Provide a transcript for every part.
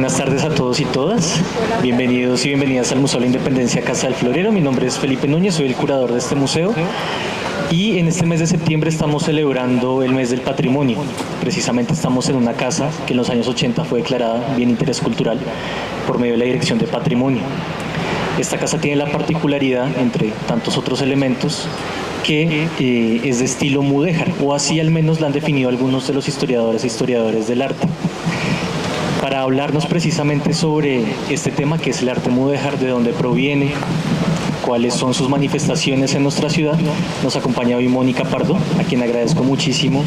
buenas tardes a todos y todas. Bienvenidos y bienvenidas al Museo de la Independencia Casa del Florero. Mi nombre es Felipe Núñez, soy el curador de este museo. Y en este mes de septiembre estamos celebrando el mes del patrimonio. Precisamente estamos en una casa que en los años 80 fue declarada bien de interés cultural por medio de la Dirección de Patrimonio. Esta casa tiene la particularidad, entre tantos otros elementos, que es de estilo mudéjar, o así al menos la han definido algunos de los historiadores e historiadores del arte. Para hablarnos precisamente sobre este tema, que es el arte mudéjar, de dónde proviene, cuáles son sus manifestaciones en nuestra ciudad, nos acompaña hoy Mónica Pardo, a quien agradezco muchísimo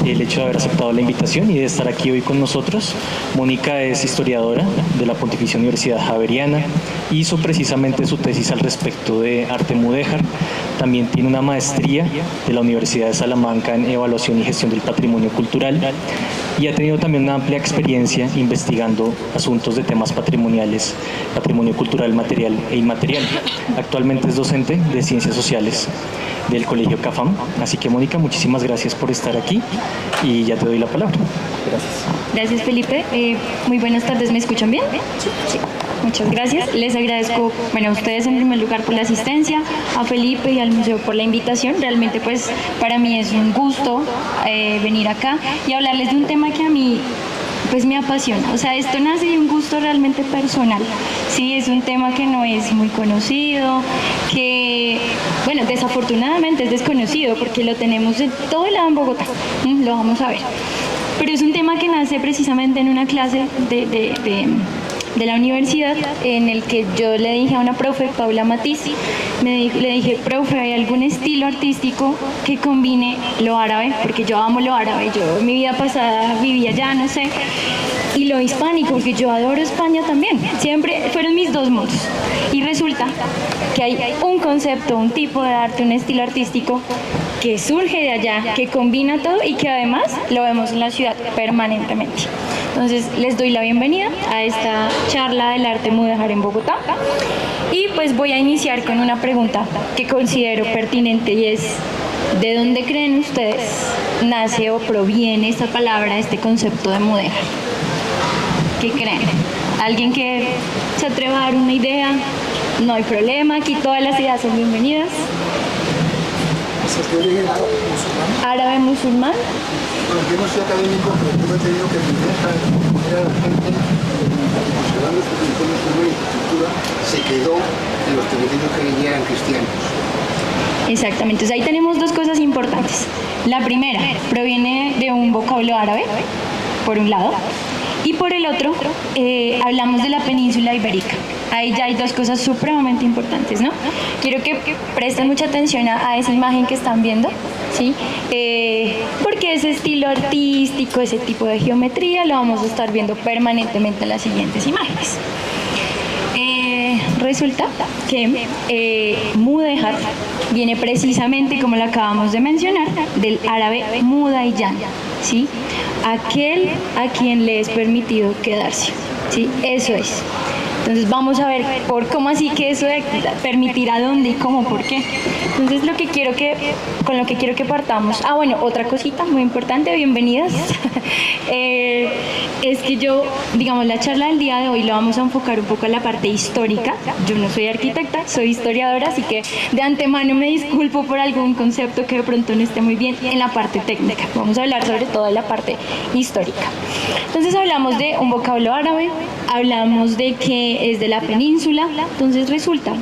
el hecho de haber aceptado la invitación y de estar aquí hoy con nosotros. Mónica es historiadora de la Pontificia Universidad Javeriana, hizo precisamente su tesis al respecto de arte mudéjar, también tiene una maestría de la Universidad de Salamanca en Evaluación y Gestión del Patrimonio Cultural y ha tenido también una amplia experiencia investigando asuntos de temas patrimoniales, patrimonio cultural material e inmaterial. Actualmente es docente de Ciencias Sociales del Colegio CAFAM. Así que, Mónica, muchísimas gracias por estar aquí y ya te doy la palabra. Gracias. Gracias, Felipe. Muy buenas tardes. ¿Me escuchan bien? Sí. Muchas gracias. Les agradezco, a ustedes en primer lugar por la asistencia, a Felipe y al museo por la invitación. Realmente, pues, para mí es un gusto venir acá y hablarles de un tema que a mí pues me apasiona. O sea, esto nace de un gusto realmente personal. Sí, es un tema que no es muy conocido, que, desafortunadamente es desconocido porque lo tenemos de todo lado en Bogotá. Lo vamos a ver. Pero es un tema que nace precisamente en una clase de la universidad, en el que yo le dije a una profe, Paula Matiz, le dije, profe, ¿hay algún estilo artístico que combine lo árabe? Porque yo amo lo árabe, yo en mi vida pasada vivía allá, no sé, y lo hispánico, porque yo adoro España también, siempre fueron mis dos mundos. Y resulta que hay un concepto, un tipo de arte, un estilo artístico que surge de allá, que combina todo y que además lo vemos en la ciudad permanentemente. Entonces les doy la bienvenida a esta charla del arte mudéjar en Bogotá y pues voy a iniciar con una pregunta que considero pertinente y es: ¿de dónde creen ustedes nace o proviene esta palabra, este concepto de mudéjar? ¿Qué creen? ¿Alguien que se atreva a dar una idea? No hay problema, aquí todas las ideas son bienvenidas. ¿Árabe musulmán? Bueno, yo no soy académico, pero tengo entendido que era la gente observando sus uniformes de infraestructura se quedó en los territorios que ya eran cristianos. Exactamente, entonces ahí tenemos dos cosas importantes. La primera proviene de un vocablo árabe, por un lado, y por el otro hablamos de la península ibérica. Ahí ya hay dos cosas supremamente importantes, ¿no? Quiero que presten mucha atención a esa imagen que están viendo, ¿sí? Porque ese estilo artístico, ese tipo de geometría, lo vamos a estar viendo permanentemente en las siguientes imágenes. Resulta que mudéjar viene precisamente, como lo acabamos de mencionar, del árabe mudayyan, ¿sí? Aquel a quien le es permitido quedarse, ¿sí? Eso es. Entonces vamos a ver por cómo así que eso de permitir a dónde y cómo, por qué. Entonces con lo que quiero que partamos. Otra cosita muy importante, bienvenidas. Es que la charla del día de hoy la vamos a enfocar un poco a la parte histórica. Yo no soy arquitecta, soy historiadora, así que de antemano me disculpo por algún concepto que de pronto no esté muy bien en la parte técnica. Vamos a hablar sobre todo de la parte histórica. Entonces hablamos de un vocablo árabe, hablamos de que es de la península, entonces resulta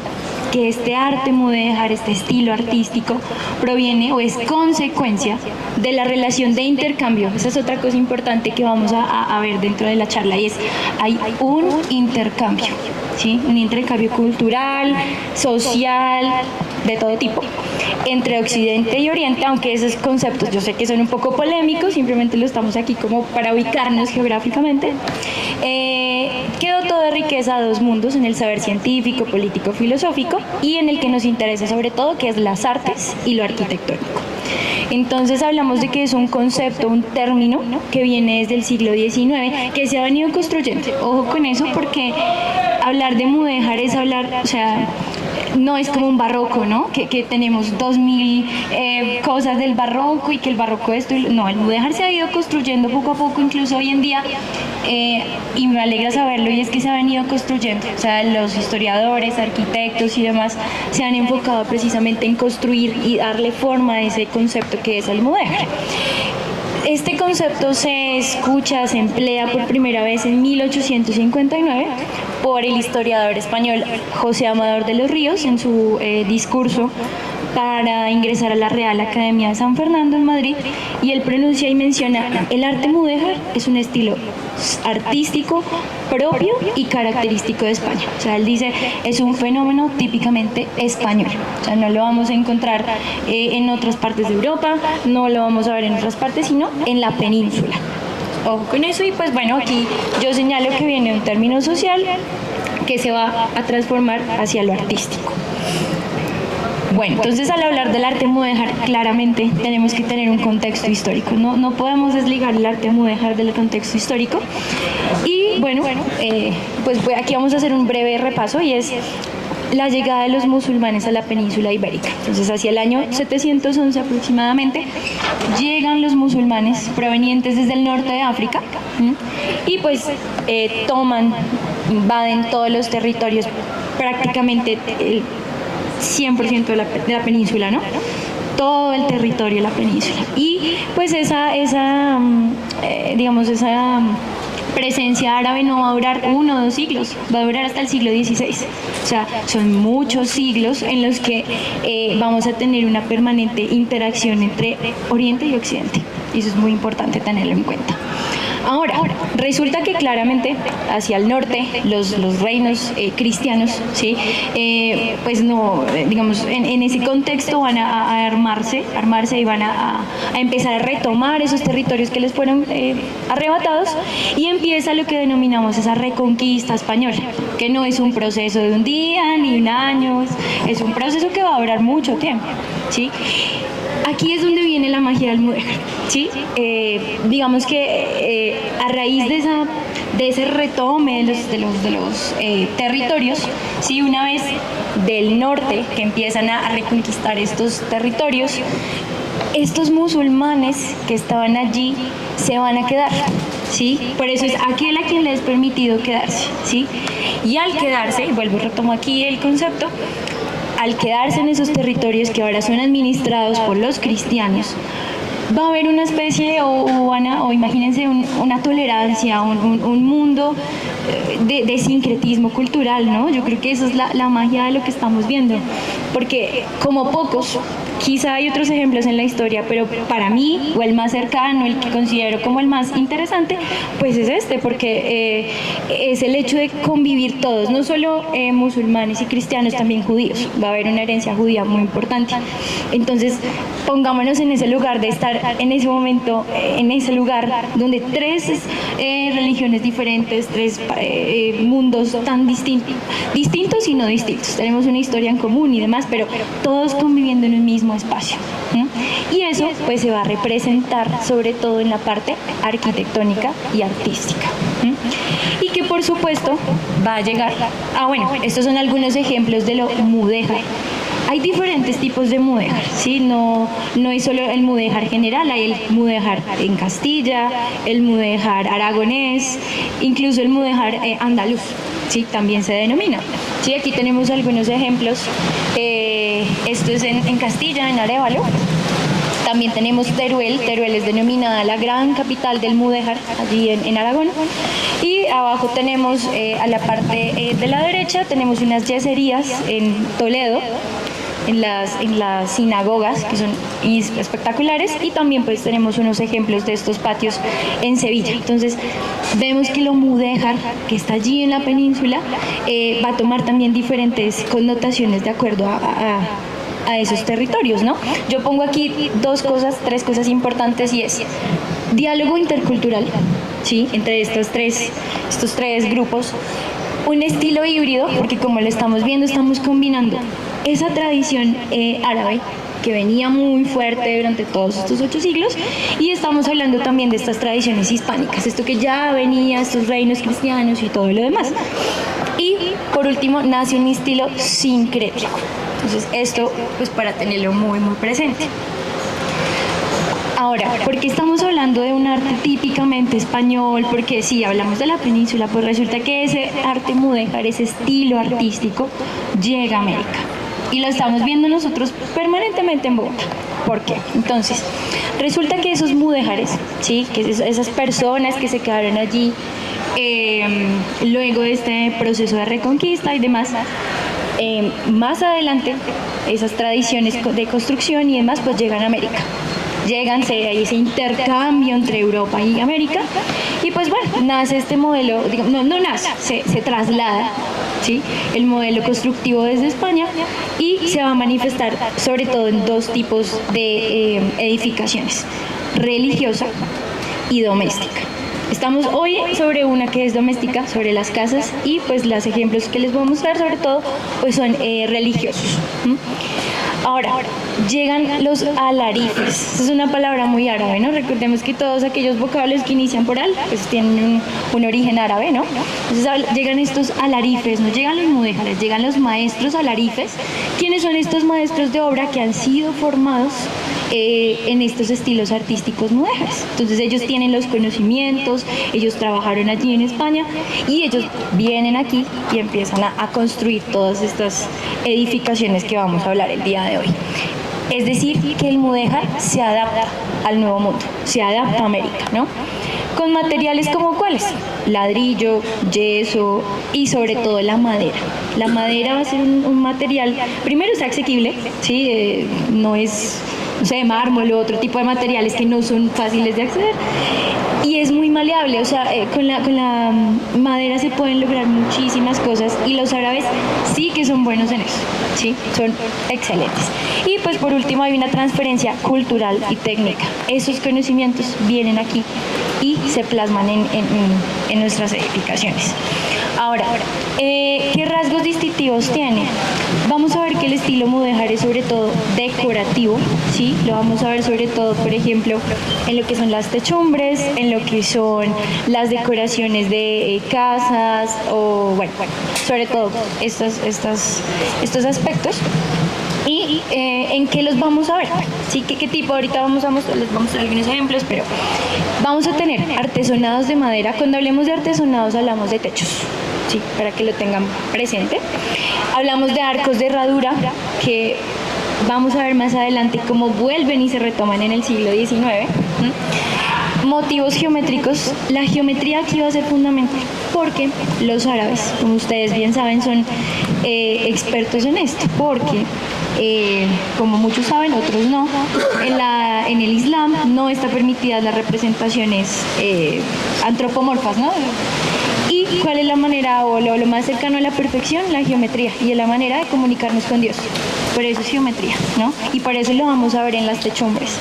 que este arte mudéjar, este estilo artístico, proviene o es consecuencia de la relación de intercambio. Esa es otra cosa importante que vamos a ver dentro de la charla y es, hay un intercambio, ¿sí? Un intercambio cultural, social, de todo tipo, entre Occidente y Oriente, aunque esos conceptos yo sé que son un poco polémicos, simplemente lo estamos aquí como para ubicarnos geográficamente. Quedó todo de riqueza a dos mundos, en el saber científico, político, filosófico, y en el que nos interesa sobre todo, que es las artes y lo arquitectónico. Entonces hablamos de que es un concepto, un término que viene desde el siglo XIX, que se ha venido construyendo. Ojo con eso, porque hablar de mudéjar es hablar, no es como un barroco, ¿no? Que tenemos 2000 cosas del barroco y que el barroco esto. No, el mudéjar se ha ido construyendo poco a poco, incluso hoy en día, y me alegra saberlo, y es que se ha venido construyendo. O sea, los historiadores, arquitectos y demás se han enfocado precisamente en construir y darle forma a ese concepto que es el mudéjar. Este concepto se escucha, se emplea por primera vez en 1859 por el historiador español José Amador de los Ríos en su discurso para ingresar a la Real Academia de San Fernando en Madrid, y él pronuncia y menciona: el arte mudéjar es un estilo artístico propio y característico de España. O sea, él dice, es un fenómeno típicamente español. O sea, no lo vamos a encontrar en otras partes de Europa, no lo vamos a ver en otras partes, sino en la península. Ojo con eso. Y pues bueno, aquí yo señalo que viene un término social que se va a transformar hacia lo artístico. Bueno, entonces al hablar del arte mudéjar, claramente tenemos que tener un contexto histórico. No podemos desligar el arte mudéjar del contexto histórico. Y bueno, pues aquí vamos a hacer un breve repaso, y es la llegada de los musulmanes a la península ibérica. Entonces, hacia el año 711 aproximadamente, llegan los musulmanes provenientes desde el norte de África, y pues invaden todos los territorios, prácticamente el 100% de la península, ¿no? Todo el territorio de la península. Y pues esa presencia árabe no va a durar 1 o 2 siglos, va a durar hasta el siglo XVI. O sea, son muchos siglos en los que vamos a tener una permanente interacción entre Oriente y Occidente. Y eso es muy importante tenerlo en cuenta. Ahora, resulta que claramente hacia el norte los reinos cristianos, ¿sí? Pues no, digamos, en ese contexto van a armarse y van a empezar a retomar esos territorios que les fueron arrebatados, y empieza lo que denominamos esa reconquista española, que no es un proceso de un día ni un año, es un proceso que va a durar mucho tiempo, ¿sí? Aquí es donde viene la magia del mudéjar, ¿sí? Digamos que a raíz de ese retome de los territorios, ¿sí? Una vez del norte que empiezan a reconquistar estos territorios, estos musulmanes que estaban allí se van a quedar, ¿sí? Por eso es aquel a quien le es permitido quedarse, ¿sí? Y al quedarse, vuelvo y retomo aquí el concepto, al quedarse en esos territorios que ahora son administrados por los cristianos, va a haber una especie, o imagínense una tolerancia, un mundo de sincretismo cultural, ¿no? Yo creo que esa es la magia de lo que estamos viendo, porque como pocos, quizá hay otros ejemplos en la historia, pero para mí, o el más cercano, el que considero como el más interesante, pues es este, porque es el hecho de convivir todos, no solo musulmanes y cristianos, también judíos. Va a haber una herencia judía muy importante. Entonces, pongámonos en ese lugar de estar en ese momento, en ese lugar donde 3 religiones diferentes, 3 mundos tan distintos y no distintos. Tenemos una historia en común y demás, pero todos conviviendo en un mismo espacio. Y eso pues se va a representar sobre todo en la parte arquitectónica y artística. Y que por supuesto va a llegar bueno, estos son algunos ejemplos de lo mudéjar. Hay diferentes tipos de mudéjar, ¿sí? No es solo el mudéjar general, hay el mudéjar en Castilla, el mudéjar aragonés, incluso el mudéjar andaluz, ¿sí? También se denomina. Sí, aquí tenemos algunos ejemplos. Esto es en Castilla, en Arévalo. También tenemos Teruel. Teruel es denominada la gran capital del mudéjar, allí en Aragón. Y abajo tenemos, a la parte de la derecha, tenemos unas yeserías en Toledo, en las sinagogas, que son espectaculares, y también pues tenemos unos ejemplos de estos patios en Sevilla. Entonces vemos que lo mudéjar que está allí en la península va a tomar también diferentes connotaciones de acuerdo a esos territorios, ¿no? Yo pongo aquí 3 cosas importantes, y es diálogo intercultural, ¿sí? Entre estos tres grupos, un estilo híbrido, porque como lo estamos viendo, estamos combinando esa tradición árabe que venía muy fuerte durante todos estos 8 siglos, y estamos hablando también de estas tradiciones hispánicas, esto que ya venía, estos reinos cristianos y todo lo demás. Y por último, nace un estilo sincrético. Entonces esto pues para tenerlo muy presente. Ahora, ¿por qué estamos hablando de un arte típicamente español? Porque si hablamos de la península, pues resulta que ese arte mudéjar, ese estilo artístico, llega a América. Y lo estamos viendo nosotros permanentemente en Bogotá. ¿Por qué? Entonces, resulta que esos mudéjares, ¿sí? Que esas personas que se quedaron allí luego de este proceso de reconquista y demás, más adelante, esas tradiciones de construcción y demás, pues llegan a América. Hay ese intercambio entre Europa y América, y pues bueno, nace este modelo, digamos, no nace, se traslada, ¿sí? El modelo constructivo desde España, y se va a manifestar sobre todo en 2 tipos de edificaciones: religiosa y doméstica. Estamos hoy sobre una que es doméstica, sobre las casas, y pues los ejemplos que les voy a mostrar sobre todo pues son religiosos. Ahora, llegan los alarifes. Esa es una palabra muy árabe, ¿no? Recordemos que todos aquellos vocablos que inician por al, pues tienen un origen árabe, ¿no? Entonces llegan estos alarifes, no llegan los mudéjares, llegan los maestros alarifes. ¿Quiénes son estos maestros de obra que han sido formados en estos estilos artísticos mudéjares? Entonces ellos tienen los conocimientos, ellos trabajaron allí en España, y ellos vienen aquí y empiezan a construir todas estas edificaciones que vamos a hablar el día de hoy. Es decir, que el mudéjar se adapta al nuevo mundo, se adapta a América, ¿no? Con materiales como ¿cuáles? Ladrillo, yeso y sobre todo la madera. La madera va a ser un material, primero es asequible, ¿sí? No es, no sé, mármol u otro tipo de materiales que no son fáciles de acceder, y es muy maleable, o sea, con la madera se pueden lograr muchísimas cosas, y los árabes sí que son buenos en eso, ¿sí? Son excelentes. Y pues por último hay una transferencia cultural y técnica. Esos conocimientos vienen aquí y se plasman en nuestras edificaciones. Ahora, ¿qué rasgos distintivos tiene? Vamos a ver que el estilo mudéjar es sobre todo decorativo, ¿sí? Lo vamos a ver sobre todo, por ejemplo, en lo que son las techumbres, en lo que son las decoraciones de casas, o bueno, sobre todo estos aspectos. ¿Y en qué los vamos a ver? ¿Sí? ¿Qué tipo? Ahorita les vamos a mostrar algunos ejemplos, pero vamos a tener artesonados de madera. Cuando hablemos de artesonados hablamos de techos, ¿sí? Para que lo tengan presente. Hablamos de arcos de herradura, que vamos a ver más adelante cómo vuelven y se retoman en el siglo XIX. Motivos geométricos. La geometría aquí va a ser fundamental, porque los árabes, como ustedes bien saben, son expertos en esto, porque como muchos saben, otros no, en el Islam no está permitidas las representaciones antropomorfas, ¿no? ¿Y cuál es la manera o lo más cercano a la perfección? La geometría, y es la manera de comunicarnos con Dios. Por eso es geometría, ¿no? Y por eso lo vamos a ver en las techumbres.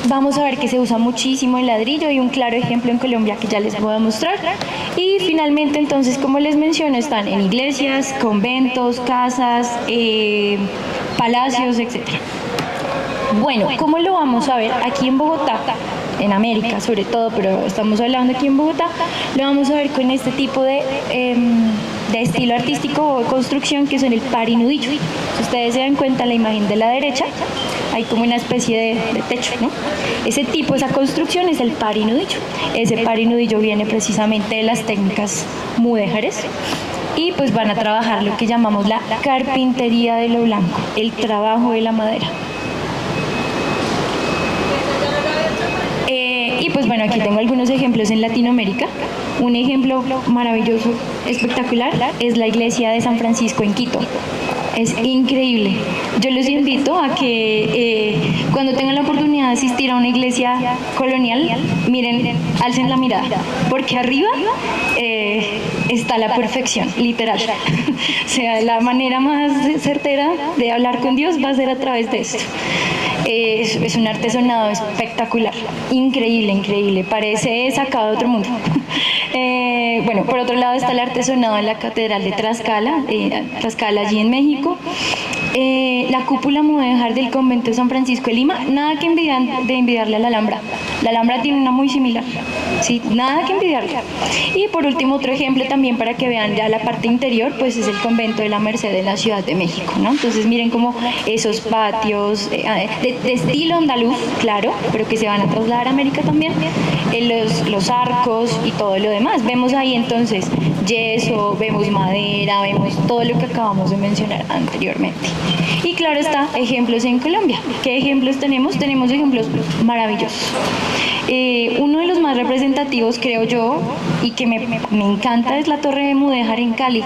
Vamos a ver que se usa muchísimo el ladrillo, y un claro ejemplo en Colombia que ya les voy a mostrar. Y finalmente, entonces, como les menciono, están en iglesias, conventos, casas, palacios, etc. Bueno, ¿cómo lo vamos a ver? Aquí en Bogotá, en América sobre todo, pero estamos hablando aquí en Bogotá, lo vamos a ver con este tipo de estilo artístico o de construcción, que son el parinudillo. Si ustedes se dan cuenta, en la imagen de la derecha hay como una especie de techo, ¿no? Esa construcción es el parinudillo. Ese parinudillo viene precisamente de las técnicas mudéjares, y pues van a trabajar lo que llamamos la carpintería de lo blanco, el trabajo de la madera. Y pues bueno, aquí tengo algunos ejemplos en Latinoamérica. Un ejemplo maravilloso, espectacular, es la iglesia de San Francisco en Quito. Es increíble. Yo los invito a que cuando tengan la oportunidad de asistir a una iglesia colonial, miren, alcen la mirada, porque arriba está la perfección, literal. O sea, la manera más certera de hablar con Dios va a ser a través de esto. Es un artesonado espectacular, increíble, parece sacado de otro mundo. Bueno, por otro lado está el artesonado en la Catedral de Tlaxcala allí en México, La cúpula mudéjar del convento de San Francisco de Lima, nada que envidiarle a la Alhambra. La Alhambra tiene una muy similar, sí, nada que envidiarle. Y por último, otro ejemplo también para que vean ya la parte interior, pues es el convento de la Merced de la Ciudad de México, ¿no? Entonces miren como esos patios de estilo andaluz, claro, pero que se van a trasladar a América también, los arcos y todo lo demás. Vemos ahí entonces yeso, vemos madera, vemos todo lo que acabamos de mencionar anteriormente. Y claro está, ejemplos en Colombia. ¿Qué ejemplos tenemos? Tenemos ejemplos maravillosos. Uno de los más representativos, creo yo, y que me encanta, es la Torre de Mudéjar en Cali.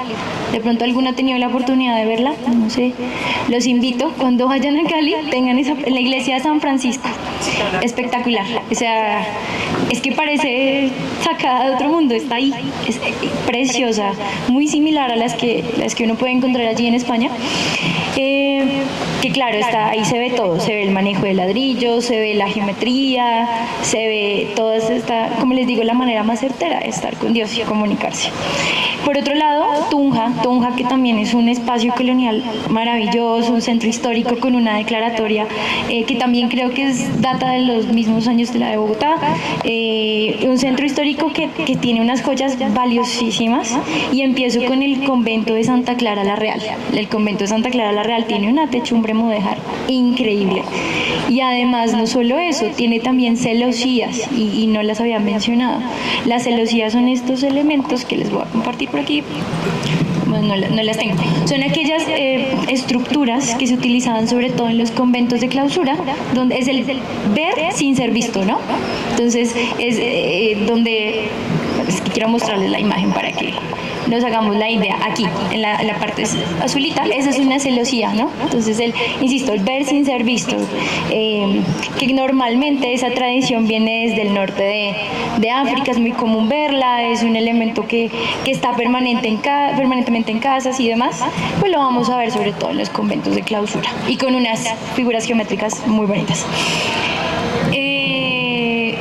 De pronto alguno ha tenido la oportunidad de verla, no sé. Los invito, cuando vayan a Cali, tengan esa en la iglesia de San Francisco. Espectacular. O sea, es que parece sacada de otro mundo, está ahí. Es preciosa, muy similar a las que uno puede encontrar allí en España. Que claro, está, ahí se ve todo, se ve el manejo de ladrillos, se ve la geometría, se ve toda esta, como les digo, la manera más certera de estar con Dios y comunicarse. Por otro lado, Tunja, que también es un espacio colonial maravilloso, un centro histórico con una declaratoria que también creo que data de los mismos años de la de Bogotá, un centro histórico que tiene unas joyas valiosísimas, y empiezo con el convento de Santa Clara la Real. El convento de Santa Clara la Real tiene una techumbre mudéjar increíble, y además no solo eso, tiene también celosías, y no las había mencionado. Las celosías son estos elementos que les voy a compartir por aquí. Bueno, no las tengo. Son aquellas estructuras que se utilizaban sobre todo en los conventos de clausura, donde es el ver sin ser visto, ¿no? Entonces es donde, es que quiero mostrarles la imagen para que nos hagamos la idea. Aquí, en la parte azulita, esa es una celosía, ¿no? Entonces, insisto, el ver sin ser visto, que normalmente esa tradición viene desde el norte de África, es muy común verla, es un elemento que está permanentemente en casas y demás, pues lo vamos a ver sobre todo en los conventos de clausura, y con unas figuras geométricas muy bonitas.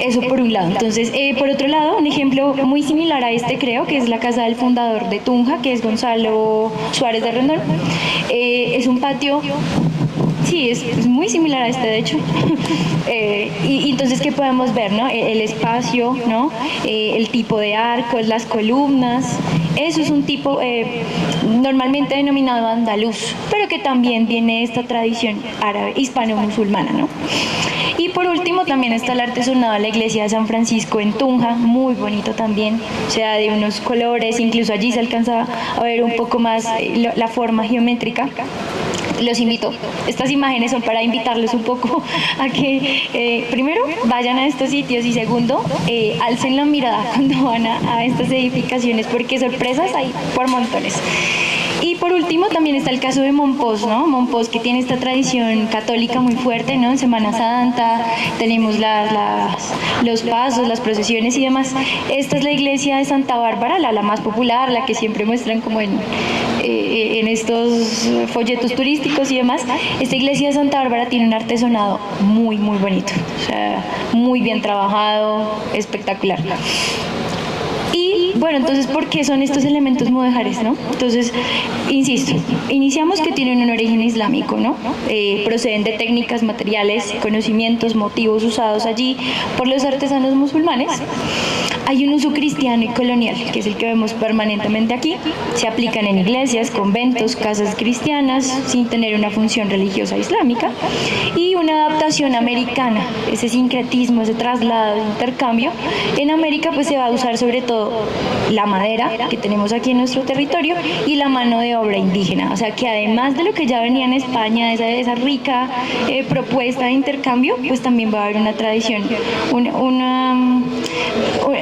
Eso por un lado. Entonces, por otro lado, un ejemplo muy similar a este, creo, que es la casa del fundador de Tunja, que es Gonzalo Suárez de Rendón. Es un patio, sí, es muy similar a este, de hecho. Y entonces, ¿qué podemos ver, no? El espacio, ¿no? El tipo de arcos, las columnas. Eso es un tipo normalmente denominado andaluz, pero que también viene de esta tradición árabe, hispano-musulmana, ¿no? Y por último también está el artesonado de la iglesia de San Francisco en Tunja, muy bonito también, o sea, de unos colores, incluso allí se alcanza a ver un poco más la forma geométrica. Los invito, estas imágenes son para invitarlos un poco a que primero vayan a estos sitios, y segundo, alcen la mirada cuando van a estas edificaciones, porque sorpresas hay por montones. Y por último también está el caso de Mompox, ¿no? Mompox, que tiene esta tradición católica muy fuerte, ¿no? En Semana Santa tenemos los pasos, las procesiones y demás. Esta es la iglesia de Santa Bárbara, la más popular, la que siempre muestran como en estos folletos turísticos y demás. Esta iglesia de Santa Bárbara tiene un artesonado muy, muy bonito, o sea, muy bien trabajado, espectacular. Y bueno, entonces, ¿por qué son estos elementos mudéjares, no? Entonces, insisto, iniciamos que tienen un origen islámico, ¿no? Proceden de técnicas, materiales, conocimientos, motivos usados allí por los artesanos musulmanes. Hay un uso cristiano y colonial, que es el que vemos permanentemente aquí. Se aplican en iglesias, conventos, casas cristianas, sin tener una función religiosa islámica. Y una adaptación americana, ese sincretismo, ese traslado, ese intercambio. En América pues se va a usar sobre todo la madera que tenemos aquí en nuestro territorio y la mano de obra indígena. O sea que además de lo que ya venía en España, esa rica propuesta de intercambio, pues también va a haber una tradición,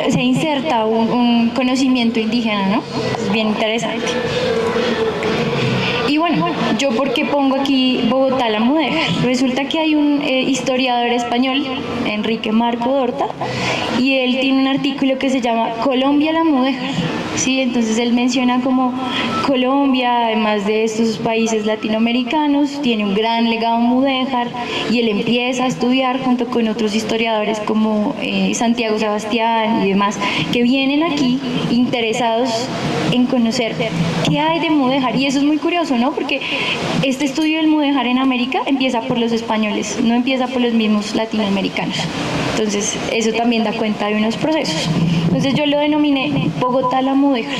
se inserta un conocimiento indígena, ¿no? Es bien interesante. Y bueno, ¿yo por qué pongo aquí Bogotá la mudéjar? Resulta que hay un historiador español, Enrique Marco Dorta, y él tiene un artículo que se llama Colombia la mudéjar. Sí, entonces él menciona como Colombia, además de estos países latinoamericanos, tiene un gran legado mudéjar, y él empieza a estudiar junto con otros historiadores como Santiago Sebastián y demás, que vienen aquí interesados en conocer qué hay de mudéjar. Y eso es muy curioso, ¿no? ¿no? Porque este estudio del mudéjar en América empieza por los españoles, no empieza por los mismos latinoamericanos. Entonces, eso también da cuenta de unos procesos. Entonces, yo lo denominé Bogotá la mudéjar.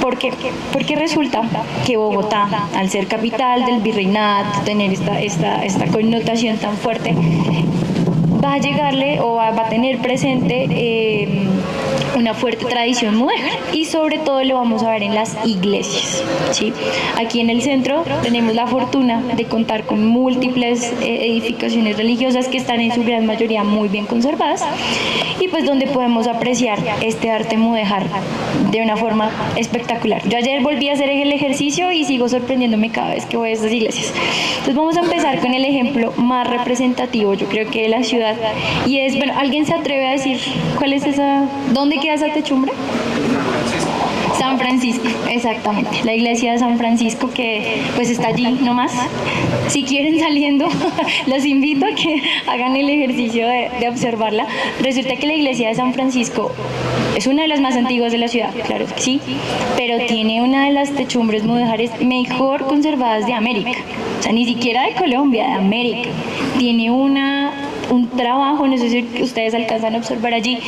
¿Por qué? Porque resulta que Bogotá, al ser capital del virreinato, tener esta connotación tan fuerte, va a llegarle o va a tener presente una fuerte tradición mudéjar, y sobre todo lo vamos a ver en las iglesias, ¿sí? Aquí en el centro tenemos la fortuna de contar con múltiples edificaciones religiosas que están en su gran mayoría muy bien conservadas, y pues donde podemos apreciar este arte mudéjar de una forma espectacular. Yo ayer volví a hacer el ejercicio y sigo sorprendiéndome cada vez que voy a estas iglesias. Entonces vamos a empezar con el ejemplo más representativo, yo creo que de la ciudad, y es, bueno, ¿alguien se atreve a decir cuál es esa, dónde queda esa techumbre? San Francisco, exactamente, la iglesia de San Francisco, que pues está allí nomás. Si quieren saliendo, los invito a que hagan el ejercicio de observarla. Resulta que la iglesia de San Francisco es una de las más antiguas de la ciudad, claro que sí, pero tiene una de las techumbres mudéjares mejor conservadas de América, o sea, ni siquiera de Colombia, de América. Tiene un trabajo, no sé si ustedes alcanzan a observar allí.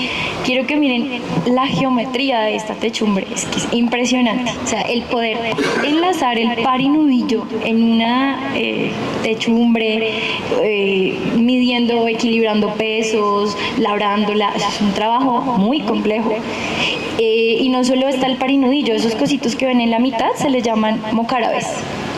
Quiero que miren la geometría de esta techumbre, es que es impresionante. O sea, el poder enlazar el par y nudillo en una techumbre, midiendo, equilibrando pesos, labrándola, es un trabajo muy complejo. Y no solo está el par y nudillo, esos cositos que ven en la mitad se les llaman mocárabes.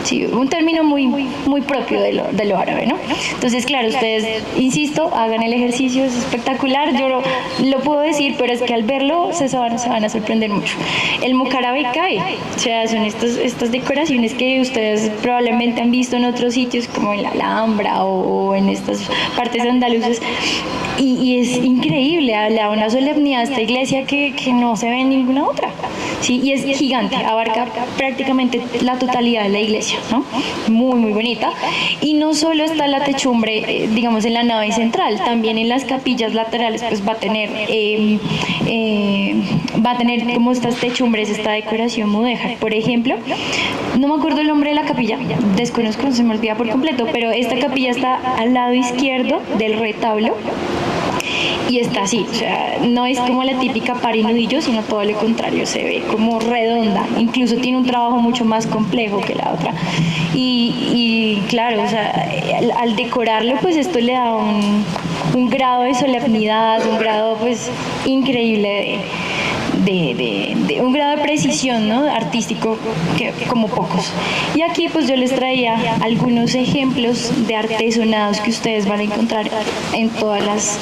Sí, un término muy propio de lo árabe, ¿no? Entonces, claro, ustedes, insisto, hagan el ejercicio, es espectacular. Yo lo puedo decir, pero es que al verlo se van a sorprender mucho. El mocarábe cae, o sea, son estas decoraciones que ustedes probablemente han visto en otros sitios, como en la Alhambra o en estas partes andaluzas, y es increíble, da una solemnidad a esta iglesia que no se ve en ninguna otra. Sí, y es gigante, abarca prácticamente la totalidad de la iglesia, ¿no? Muy bonita. Y no solo está la techumbre, digamos, en la nave central, también en las capillas laterales pues va a tener como estas techumbres, esta decoración mudéjar. Por ejemplo, no me acuerdo el nombre de la capilla, desconozco, se me olvida por completo, pero esta capilla está al lado izquierdo del retablo. Y está así, o sea, no es como la típica par y nudillo, sino todo lo contrario, se ve como redonda, incluso tiene un trabajo mucho más complejo que la otra. Y claro, o sea, al decorarlo, pues esto le da un grado de solemnidad, un grado pues increíble de un grado de precisión, ¿no?, artístico, que como pocos. Y aquí pues yo les traía algunos ejemplos de artesonados que ustedes van a encontrar en todas las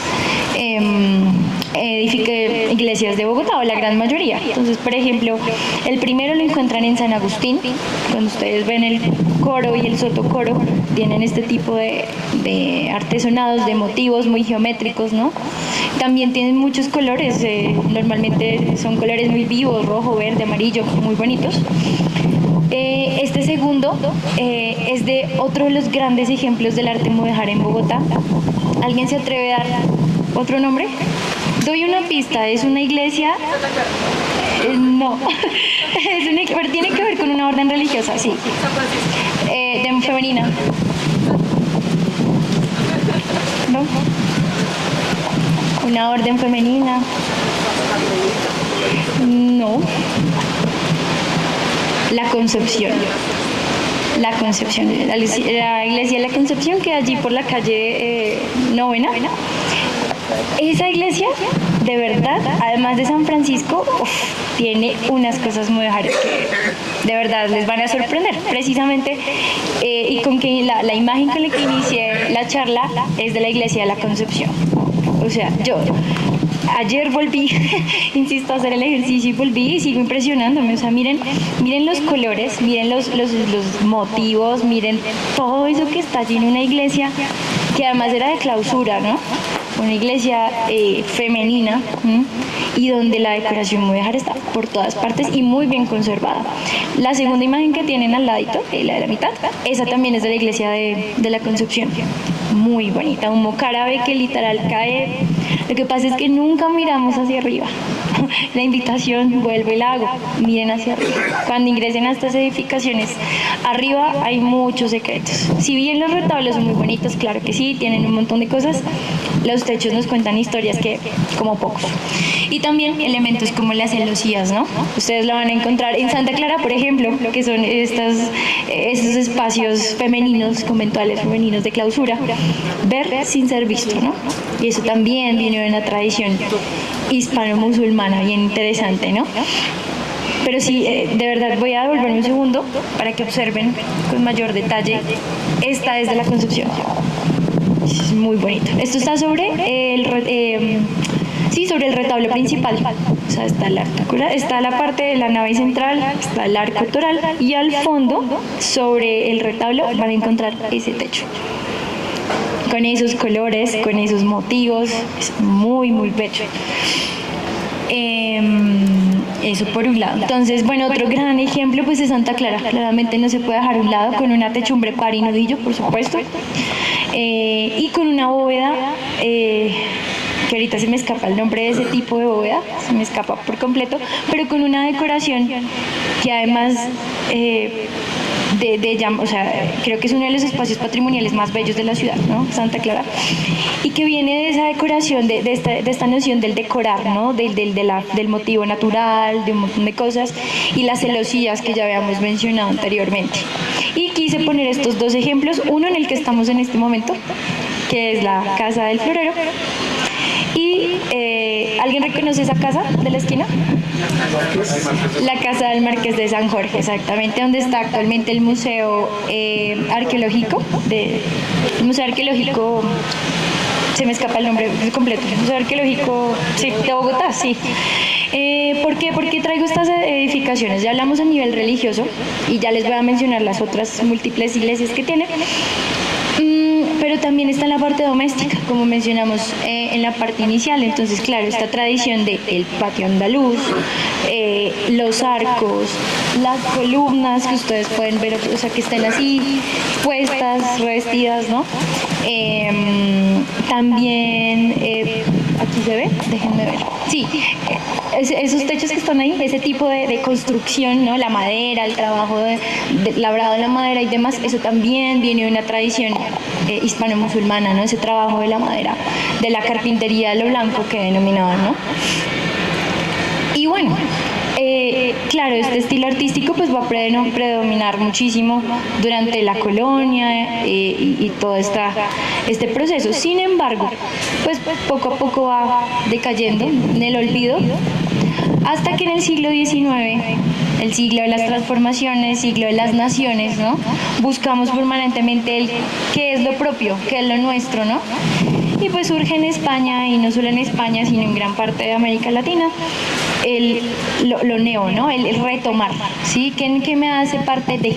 iglesias de Bogotá, o la gran mayoría. Entonces, por ejemplo, el primero lo encuentran en San Agustín. Cuando ustedes ven el coro y el sotocoro, tienen este tipo de artesonados, de motivos muy geométricos, ¿no? También tienen muchos colores, normalmente son colores muy vivos, rojo, verde, amarillo, muy bonitos. Este segundo es de otro de los grandes ejemplos del arte mudéjar en Bogotá. ¿Alguien se atreve a dar otro nombre? Doy una pista, es una iglesia... no, pero tiene que ver con una orden religiosa, sí. De femenina. ¿No? Una orden femenina. No. La Concepción. La Concepción, la iglesia de la Concepción, que allí por la calle Novena. Esa iglesia, de verdad, además de San Francisco, tiene unas cosas mudéjares que de verdad les van a sorprender. Precisamente, y con que la imagen con la que inicié la charla es de la iglesia de la Concepción. O sea, yo ayer volví, insisto, a hacer el ejercicio y volví y sigo impresionándome. O sea, miren los colores, miren los motivos, miren todo eso que está allí en una iglesia que además era de clausura, ¿no? Una iglesia femenina, y donde la decoración mudéjar está por todas partes y muy bien conservada. La segunda imagen que tienen al ladito, la de la mitad, esa también es de la iglesia de la Concepción. Muy bonita, un mocarábe que literal cae Lo que pasa es que nunca miramos hacia arriba. La invitación, vuelvo y la hago, miren hacia arriba. Cuando ingresen a estas edificaciones, arriba hay muchos secretos. Si bien los retablos son muy bonitos, claro que sí, tienen un montón de cosas, los techos nos cuentan historias que como pocos. Y también elementos como las celosías, ¿no? Ustedes lo van a encontrar en Santa Clara, por ejemplo, que son estos espacios femeninos, conventuales femeninos de clausura, ver sin ser visto, ¿no? Y eso también viene de una tradición hispano-musulmana bien interesante, ¿no? Pero sí, de verdad voy a devolverme un segundo para que observen con mayor detalle. Esta es de la Concepción. Es muy bonito. Esto está sobre sobre el retablo principal. O sea, está la parte de la nave central, está el arco toral y al fondo, sobre el retablo, van a encontrar ese techo. Con esos colores, con esos motivos, es muy, muy bello. Eso por un lado. Entonces, bueno, otro gran ejemplo pues es Santa Clara. Claramente no se puede dejar a un lado, con una techumbre par y nudillo, por supuesto, y con una bóveda que ahorita se me escapa el nombre de ese tipo de bóveda, se me escapa por completo, pero con una decoración que además o sea, creo que es uno de los espacios patrimoniales más bellos de la ciudad, ¿no? Santa Clara, y que viene de esa decoración, de esta noción del decorar, ¿no? Del motivo natural, de un montón de cosas, y las celosías que ya habíamos mencionado anteriormente. Y quise poner estos dos ejemplos, uno en el que estamos en este momento, que es la Casa del Florero, y ¿alguien reconoce esa casa de la esquina? La Casa del Marqués de San Jorge, exactamente, donde está actualmente el Museo Arqueológico, se me escapa el nombre completo, el Museo Arqueológico, sí, de Bogotá, sí. ¿Por qué? Porque traigo estas edificaciones. Ya hablamos a nivel religioso y ya les voy a mencionar las otras múltiples iglesias que tiene. Pero también está en la parte doméstica, como mencionamos en la parte inicial. Entonces, claro, esta tradición del patio andaluz, los arcos, las columnas que ustedes pueden ver, o sea, que estén así puestas, revestidas, ¿no? También, aquí se ve, déjenme ver. Sí, esos techos que están ahí, ese tipo de construcción, ¿no? La madera, el trabajo labrado en la madera y demás, eso también viene de una tradición hispano-musulmana, ¿no? Ese trabajo de la madera, de la carpintería de lo blanco que denominaban, ¿no? Y bueno, claro, este estilo artístico pues va a predominar muchísimo durante la colonia y todo este proceso. Sin embargo, pues poco a poco va decayendo en el olvido, hasta que en el siglo XIX, el siglo de las transformaciones, siglo de las naciones, ¿no? Buscamos permanentemente qué es lo propio, qué es lo nuestro, ¿no? Y pues surge en España, y no solo en España, sino en gran parte de América Latina, lo neo, ¿no? El retomar, ¿sí? ¿Qué me hace parte de?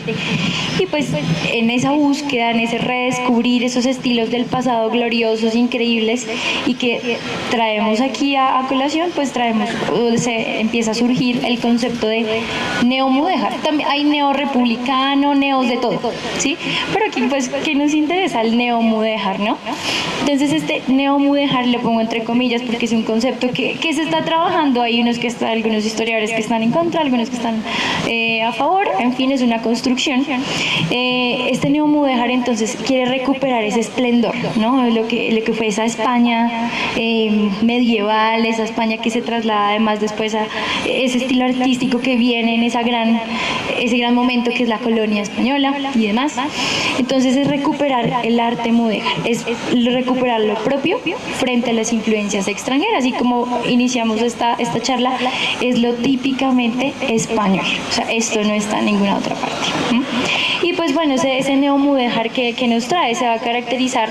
Y pues en esa búsqueda, en ese redescubrir esos estilos del pasado gloriosos, increíbles, y que traemos aquí a colación, pues se empieza a surgir el concepto de neomudéjar. También hay neorepublicano, neos de todo, ¿sí? Pero aquí pues, ¿qué nos interesa? El neomudéjar, ¿no? Entonces este neomudéjar lo pongo entre comillas porque es un concepto que se está trabajando. Hay algunos historiadores que están en contra, algunos que están a favor, en fin, es una construcción. Este neomudéjar entonces quiere recuperar ese esplendor, ¿no? Lo que fue esa España medieval, esa España que se traslada además después a ese estilo artístico que viene en ese gran momento que es la colonia española y demás. Entonces es recuperar el arte mudéjar, es recuperar lo propio frente a las influencias extranjeras, y como iniciamos esta charla, es lo típicamente español, o sea, esto no está en ninguna otra parte. Y pues bueno, ese neomudéjar que nos trae se va a caracterizar,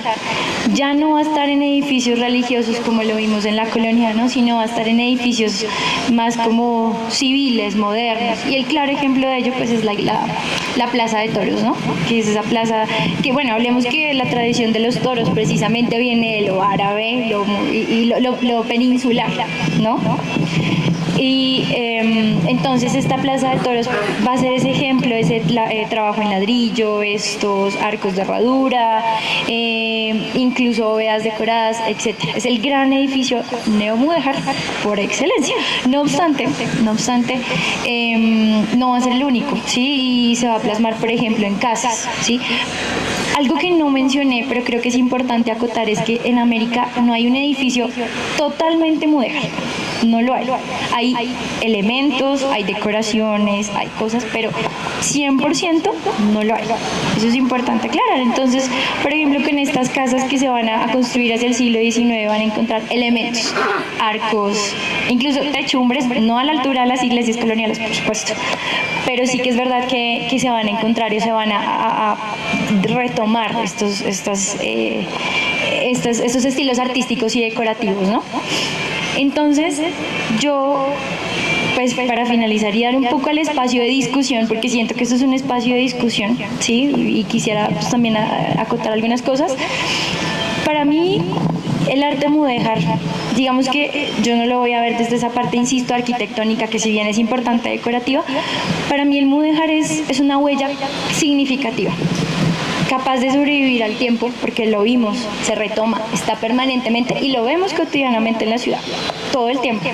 ya no va a estar en edificios religiosos como lo vimos en la colonia, ¿no? Sino va a estar en edificios más como civiles, modernos, y el claro ejemplo de ello pues es la Plaza de Toros, ¿no? Que es esa plaza que, bueno, hablemos que la tradición de los toros precisamente viene de lo árabe y lo peninsular, ¿no? Y Entonces esta Plaza de Toros va a ser ese ejemplo, ese trabajo en ladrillo, estos arcos de herradura, incluso bóvedas decoradas, etc. Es el gran edificio neomudéjar por excelencia. No obstante, no va a ser el único, ¿sí? Y se va a plasmar, por ejemplo, en casas, ¿sí? Algo que no mencioné, pero creo que es importante acotar, es que en América no hay un edificio totalmente mudéjar. No lo hay. Hay elementos, hay decoraciones, hay cosas, pero 100% no lo hay. Eso es importante aclarar. Entonces, por ejemplo, que en estas casas que se van a construir hacia el siglo XIX van a encontrar elementos, arcos, incluso techumbres, no a la altura de las iglesias coloniales, por supuesto, pero sí que es verdad que se van a encontrar y se van a retomar estos estilos artísticos y decorativos, ¿no? Entonces, yo, pues para finalizar y dar un poco al espacio de discusión, porque siento que esto es un espacio de discusión, ¿sí? Y quisiera pues, también acotar algunas cosas. Para mí, el arte mudéjar, digamos que yo no lo voy a ver desde esa parte, insisto, arquitectónica, que si bien es importante decorativa, para mí el mudéjar es una huella significativa, capaz de sobrevivir al tiempo, porque lo vimos, se retoma, está permanentemente y lo vemos cotidianamente en la ciudad, todo el tiempo.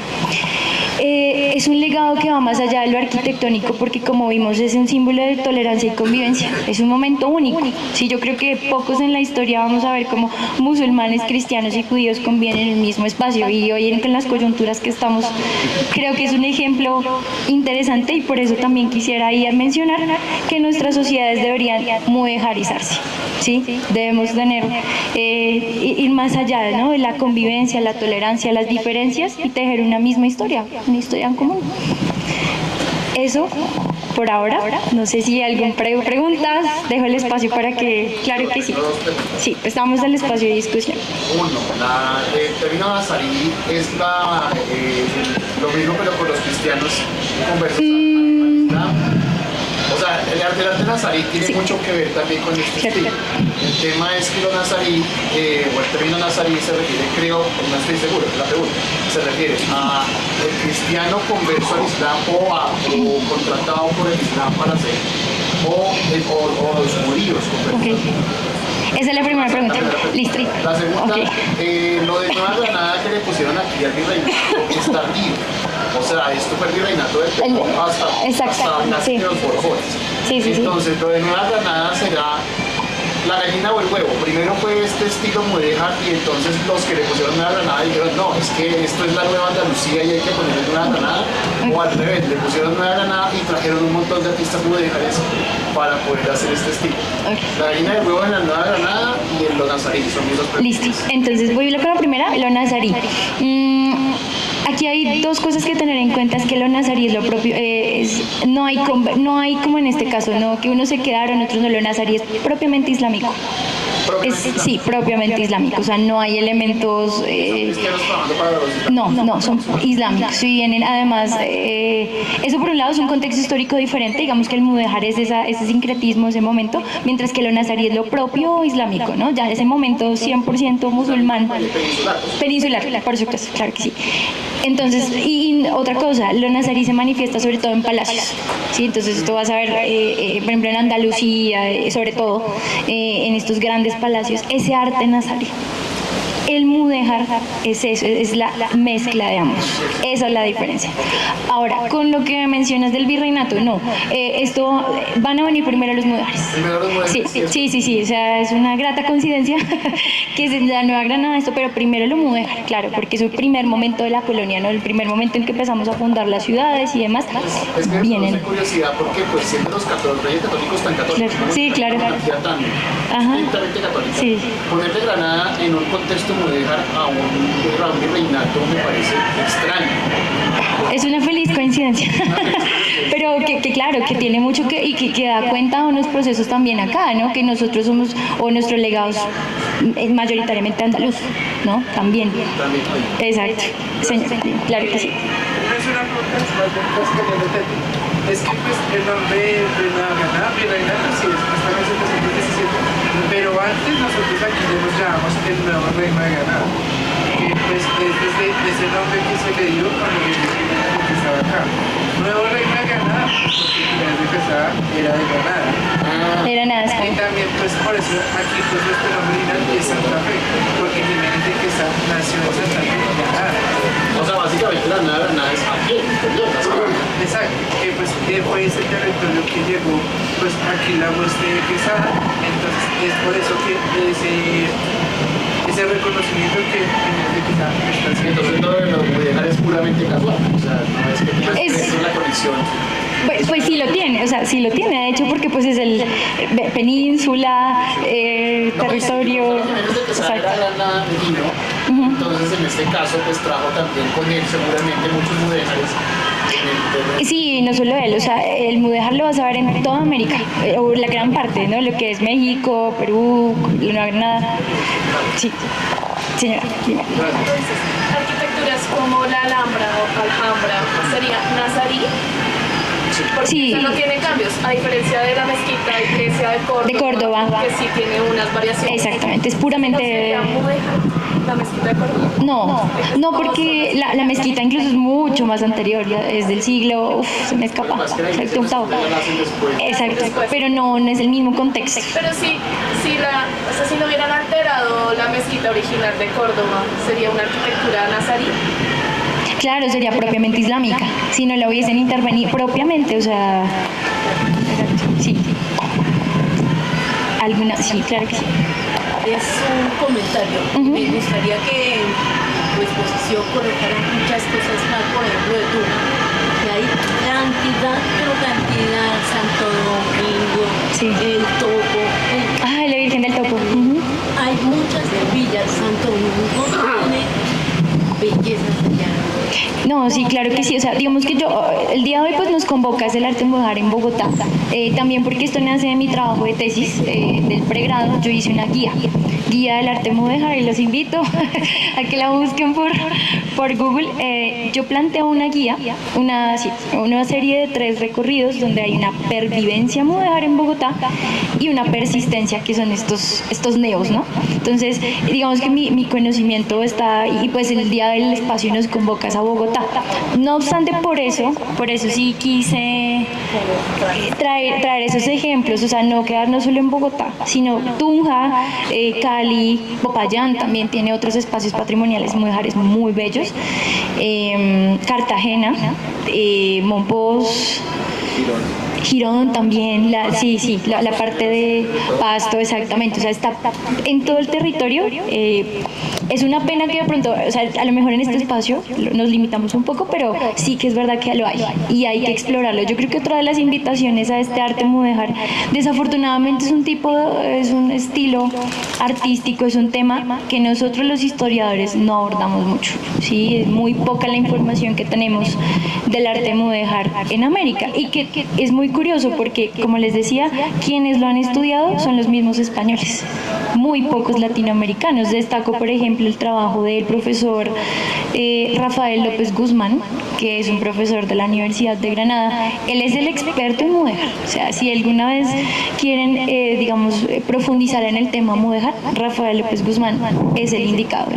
Es un legado que va más allá de lo arquitectónico, porque como vimos es un símbolo de tolerancia y convivencia, es un momento único. Sí, yo creo que pocos en la historia vamos a ver cómo musulmanes, cristianos y judíos conviven en el mismo espacio, y hoy en las coyunturas que estamos, creo que es un ejemplo interesante, y por eso también quisiera ir a mencionar que nuestras sociedades deberían mudejarizarse. ¿Sí? Debemos tener, ir más allá, ¿no? De la convivencia, la tolerancia, las diferencias, y tejer una misma historia, una historia en común. Eso por ahora. No sé si hay alguna preguntas, dejo el espacio para que, claro que sí. Sí, estamos en el espacio de discusión. Uno, el término nazarí es lo mismo pero con los cristianos conversos O sea, el arte nazarí tiene mucho que ver también con este estilo. El tema es que lo nazarí, o el término nazarí se refiere, creo, no estoy seguro, es la pregunta, se refiere a el cristiano converso al Islam o contratado por el Islam para ser, o los judíos conversos. Esa es la primera pregunta. Listo. La segunda, lo de Nueva Granada que le pusieron aquí al virreinato es tardío. O sea, esto fue el virreinato de Perón hasta los Borbones. Entonces, lo de Nueva Granada será la gallina o el huevo. Primero fue este estilo mudéjar, y entonces los que le pusieron Nueva Granada dijeron, no, es que esto es la nueva Andalucía y hay que ponerle Nueva Granada. O al revés, le pusieron Nueva Granada y trajeron un montón de artistas mudéjares para poder hacer este estilo. La gallina del huevo en la Nueva Granada y en lo nazarí son mis dos preguntas. Listo, entonces voy con la primera, lo nazarí. Aquí hay dos cosas que tener en cuenta, es que lo nazarí es lo propio, no hay como en este caso, no que uno se quedaron, otros no, lo nazarí es propiamente islámico. Sí, propiamente islámico, o sea, no hay elementos, no, son islámicos, si vienen además, eso por un lado es un contexto histórico diferente, digamos que el mudéjar es ese sincretismo, ese momento, mientras que lo nazarí es lo propio islámico, ¿no? Ya ese momento 100% musulmán, peninsular, por supuesto, claro que sí. Entonces, y otra cosa, lo nazarí se manifiesta sobre todo en palacios, ¿sí? Entonces esto vas a ver, por ejemplo, en Andalucía, sobre todo, en estos grandes palacios, ese arte nazarí. El mudéjar es eso, es la mezcla de ambos. Esa es la diferencia. Ahora, con lo que mencionas del virreinato, no. Esto van a venir primero los mudéjares. Sí. O sea, es una grata coincidencia que es la Nueva Granada esto, pero primero lo mudéjar, claro, porque es el primer momento de la colonia, ¿no? El primer momento en que empezamos a fundar las ciudades y demás. Es que vienen. Me curiosidad porque pues siempre los reyes católicos tan católicos. Claro. Sí, claro. Tan estrictamente católica. Sí. Ponerle Granada en un contexto mudéjar a un virreinato me parece extraño. Es una feliz coincidencia, pero que claro, que tiene mucho y que da cuenta de unos procesos también acá, ¿no? Que nosotros somos, o nuestros legados mayoritariamente andaluz, ¿no? También. Exacto, señor, claro que sí. Es que pues el nombre de la Granada, virreinato, sí, está en 1717, pero antes nosotros aquí nos llamamos el nuevo reino de Granada, que pues es desde ese nombre que se le dio cuando estaba acá. Nuevo Entonces por eso aquí pues nuestro nombre original es Santa Fe, porque Jiménez de Quesada nació en Santa Fe, Granada. O sea, básicamente la nada es aquí, en el interior, Exacto, que pues fue ese territorio que llegó pues aquí la hueste de Quesada, entonces es por eso que ese reconocimiento que Jiménez de Quesada está haciendo. Entonces todo lo que dejar es puramente casual, o sea, no es que tenga la conexión. Pues sí lo tiene, o sea, sí lo tiene, de hecho, porque pues es el península, territorio. Entonces en este caso pues trajo también con él seguramente muchos mudéjares. Sí, no solo él, o sea, el mudéjar lo vas a ver en toda América, o la gran parte, ¿no? Lo que es México, Perú, la Nueva Granada. Sí, señora, dime. Entonces, arquitecturas como la Alhambra o Alhambra sería nazarí. Porque Sí. no tiene cambios, a diferencia de la mezquita, iglesia de Córdoba, que sí tiene unas variaciones. Exactamente, es puramente... ¿No sería mudéjar la mezquita de Córdoba? No, porque la mezquita incluso es mucho más anterior, ya es del siglo, se me escapa, exacto, octavo. Exacto, pero no es el mismo contexto. Pero si no hubieran alterado la mezquita original de Córdoba, ¿sería una arquitectura nazarí? Claro, sería propiamente islámica, si no la hubiesen intervenido propiamente, o sea, sí. Sí, claro que sí. Es un comentario. Me gustaría que tu exposición colocara muchas cosas más, por ejemplo, de Tuna, que hay cantidad, Santo Domingo, Sí. el Topo, La Virgen del Topo. hay muchas villas. Santo Domingo tiene bellezas allá. No, sí, claro que sí. O sea, digamos que el día de hoy pues nos convoca el arte mudéjar en Bogotá. También porque esto nace de mi trabajo de tesis del pregrado. Yo hice una guía del arte mudéjar y los invito a que la busquen por Google. Yo planteo una guía, una serie de 3 recorridos donde hay una pervivencia mudéjar en Bogotá y una persistencia, que son estos neos, ¿no? Entonces, digamos que mi conocimiento está, y pues el día del espacio nos convoca a Bogotá. No obstante, por eso sí quise traer esos ejemplos, o sea, no quedarnos solo en Bogotá, sino Tunja, Cali, Popayán también tiene otros espacios patrimoniales mudéjares muy bellos, Cartagena, Monpós, Girón también, la parte de Pasto, exactamente, o sea, está en todo el territorio. Es una pena que de pronto, o sea, a lo mejor en este espacio nos limitamos un poco, pero sí que es verdad que lo hay y hay que explorarlo. Yo creo que otra de las invitaciones a este arte mudéjar, desafortunadamente es un estilo artístico, es un tema que nosotros los historiadores no abordamos mucho, ¿sí? Es muy poca la información que tenemos del arte mudéjar en América, y que es muy curioso porque, como les decía, quienes lo han estudiado son los mismos españoles, muy pocos latinoamericanos. Destaco, por ejemplo, el trabajo del profesor Rafael López Guzmán, que es un profesor de la Universidad de Granada. Él es el experto en mudéjar, o sea, si alguna vez quieren, profundizar en el tema mudéjar, Rafael López Guzmán es el indicado.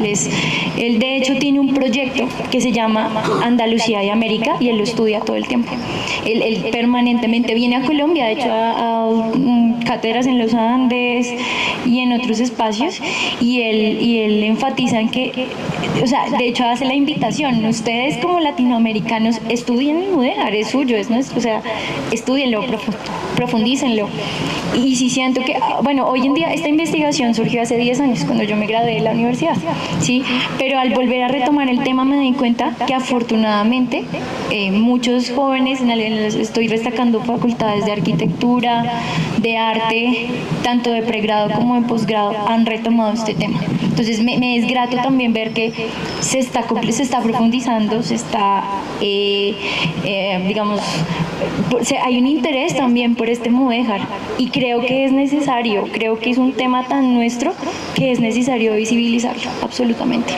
Él de hecho tiene un proyecto que se llama Andalucía y América, y él lo estudia todo el tiempo. Él permanentemente viene a Colombia, de hecho a cátedras en los Andes y en otros espacios, y él enfatiza en que, o sea, de hecho hace la invitación: ustedes como latinoamericanos estudien el mudéjar, es suyo, es nuestro, o sea, estudienlo, profundícenlo. Y sí siento que, bueno, hoy en día esta investigación surgió hace 10 años, cuando yo me gradué de la universidad, ¿sí? Pero al volver a retomar el tema me di cuenta que afortunadamente muchos jóvenes, estoy destacando facultades de arquitectura, de arte, tanto de pregrado como de posgrado, han retomado este tema. Entonces me es grato también ver que se está profundizando, hay un interés también por este mudéjar, y creo que es necesario, creo que es un tema tan nuestro que es necesario visibilizarlo, absolutamente.